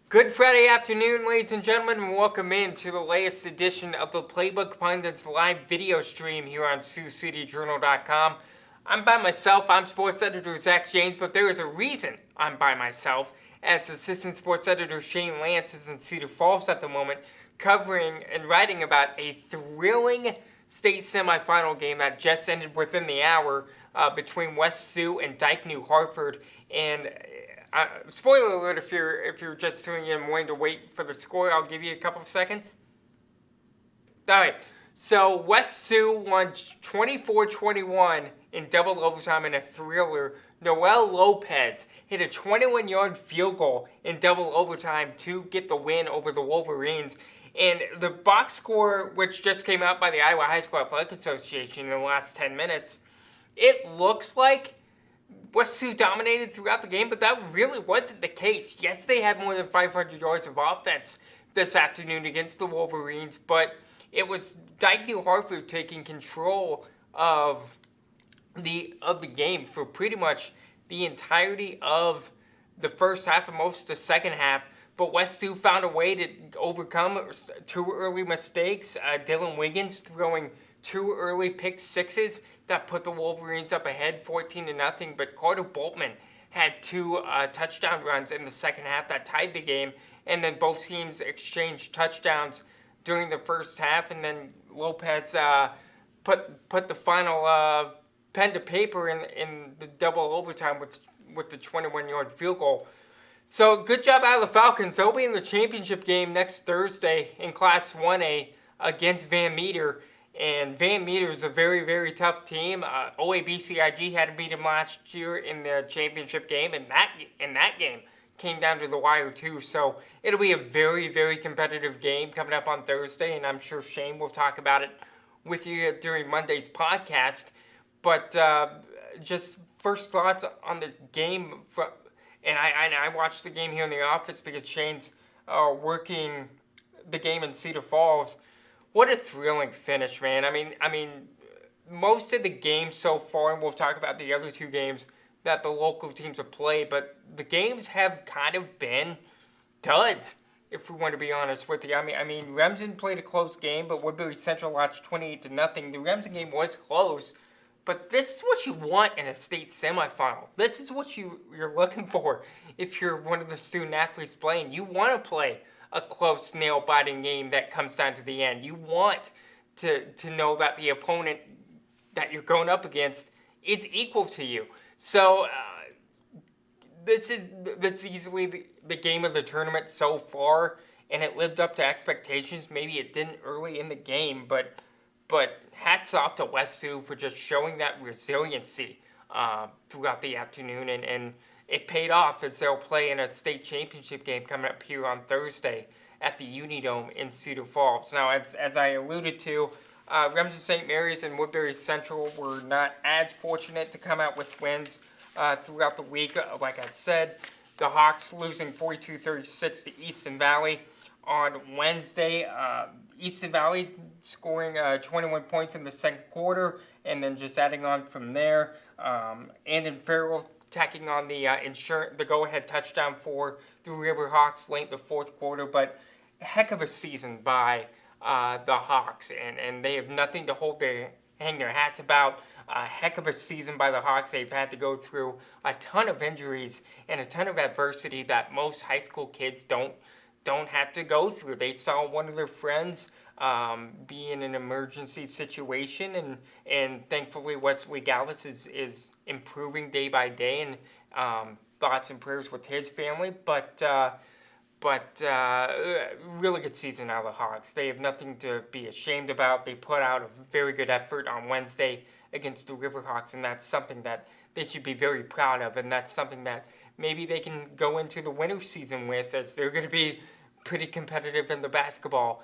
Good Friday afternoon, ladies and gentlemen, and welcome in to the latest edition of the Playbook Pundits live video stream here on SiouxCityJournal.com. I'm by myself. I'm sports editor Zach James, but there is a reason I'm by myself, as assistant sports editor Shane Lantz is in Cedar Falls at the moment, covering and writing about a thrilling state semifinal game that just ended within the hour between West Sioux and Dyke New Hartford. And spoiler alert, if you're just tuning in and wanting to wait for the score, I'll give you a couple of seconds. All right. So West Sioux won 24-21 in double overtime in a thriller. Noel Lopez hit a 21-yard field goal in double overtime to get the win over the Wolverines. And the box score, which just came out by the Iowa High School Athletic Association in the last 10 minutes, it looks like West Sioux dominated throughout the game, but that really wasn't the case. Yes, they had more than 500 yards of offense this afternoon against the Wolverines, but it was Dyke New Hartford taking control of the game for pretty much the entirety of the first half and most of the second half. But West Sioux found a way to overcome two early mistakes. Dylan Wiggins throwing two early pick sixes that put the Wolverines up ahead 14-0. But Carter Boltman had two touchdown runs in the second half that tied the game. And then both teams exchanged touchdowns during the first half. And then Lopez put the final pen to paper in the double overtime with the 21-yard field goal. So good job out of the Falcons. They'll be in the championship game next Thursday in Class 1A against Van Meter. And Van Meter is a very, very tough team. OABCIG had to beat them last year in the championship game, and that game came down to the wire too. So it'll be a very, very competitive game coming up on Thursday, and I'm sure Shane will talk about it with you during Monday's podcast. But just first thoughts on the game. And I watched the game here in the office because Shane's working the game in Cedar Falls. What a thrilling finish, man. I mean, most of the games so far, and we'll talk about the other two games that the local teams have played, but the games have kind of been duds, if we want to be honest with you. I mean, Remsen played a close game, but Woodbury Central lost 28-0. The Remsen game was close, but this is what you want in a state semifinal. This is what you're looking for if you're one of the student athletes playing. You want to play a close, nail-biting game that comes down to the end. You want to know that the opponent that you're going up against is equal to you. So this is easily the game of the tournament so far, and it lived up to expectations. Maybe it didn't early in the game, but hats off to West Sioux for just showing that resiliency throughout the afternoon, and it paid off as they'll play in a state championship game coming up here on Thursday at the Unidome in Cedar Falls. Now, as I alluded to, Remsen St. Mary's and Woodbury Central were not as fortunate to come out with wins throughout the week. Like I said, the Hawks losing 42-36 to Easton Valley on Wednesday. Easton Valley scoring 21 points in the second quarter, and then just adding on from there. Andon Farrell tacking on the go-ahead touchdown for the Riverhawks late in the fourth quarter, but a heck of a season by the Hawks, and they have nothing to hang their hats about. A heck of a season by the Hawks. They've had to go through a ton of injuries and a ton of adversity that most high school kids don't have to go through. They saw one of their friends be in an emergency situation, and thankfully Wesley Gallus is improving day by day, and thoughts and prayers with his family. But really good season out of the Hawks. They have nothing to be ashamed about. They put out a very good effort on Wednesday against the Riverhawks, and that's something that they should be very proud of, and that's something that maybe they can go into the winter season with, as they're going to be pretty competitive in the basketball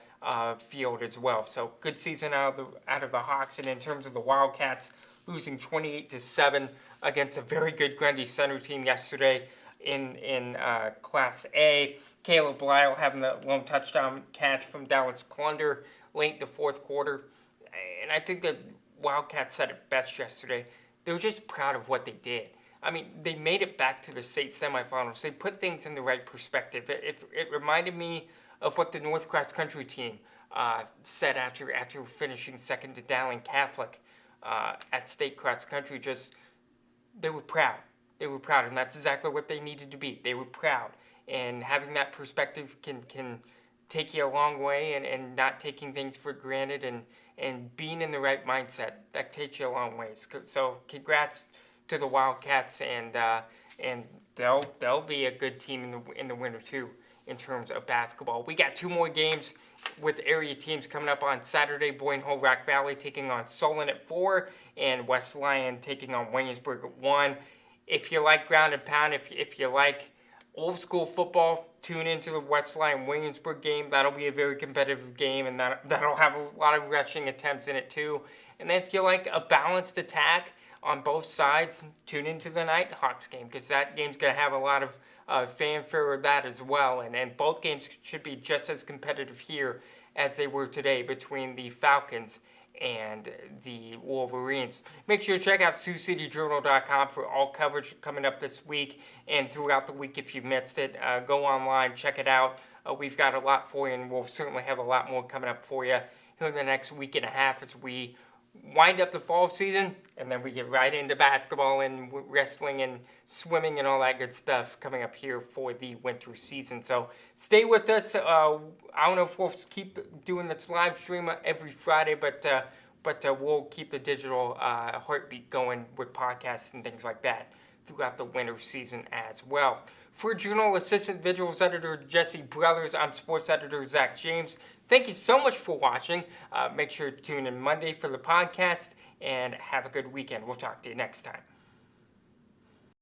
field as well. So good season out of the Hawks. And in terms of the Wildcats, losing 28-7 against a very good Grundy Center team yesterday in Class A. Caleb Lyle having the lone touchdown catch from Dallas Clunder late in the fourth quarter. And I think that Wildcats said it best yesterday. They were just proud of what they did. I mean, they made it back to the state semifinals. They put things in the right perspective. It reminded me of what the North cross country team said after finishing second to Dowling Catholic at state cross country. Just they were proud. They were proud, and that's exactly what they needed to be. They were proud, and having that perspective can take you a long way, and not taking things for granted, and being in the right mindset, that takes you a long ways. So congrats to the Wildcats, and they'll be a good team in the winter too in terms of basketball. We got 2 more games with area teams coming up on Saturday. Boyne Hole Rock Valley taking on Solon at 4, and West Lyon taking on Williamsburg at 1. If you like ground and pound, if you like old school football, tune into the West Lyon Williamsburg game. That'll be a very competitive game, and that'll have a lot of rushing attempts in it too. And then if you like a balanced attack on both sides, tune into the Nighthawks game, because that game's going to have a lot of fanfare of that as well. And both games should be just as competitive here as they were today between the Falcons and the Wolverines. Make sure to check out SiouxCityJournal.com for all coverage coming up this week and throughout the week. If you missed it, go online, check it out. We've got a lot for you, and we'll certainly have a lot more coming up for you here in the next week and a half as we wind up the fall season, and then we get right into basketball and wrestling and swimming and all that good stuff coming up here for the winter season. So stay with us. I don't know if we'll keep doing this live stream every Friday, but we'll keep the digital heartbeat going with podcasts and things like that throughout the winter season as well. For Journal Assistant Visuals Editor Jesse Brothers, I'm Sports Editor Zach James. Thank you so much for watching. Make sure to tune in Monday for the podcast, and have a good weekend. We'll talk to you next time.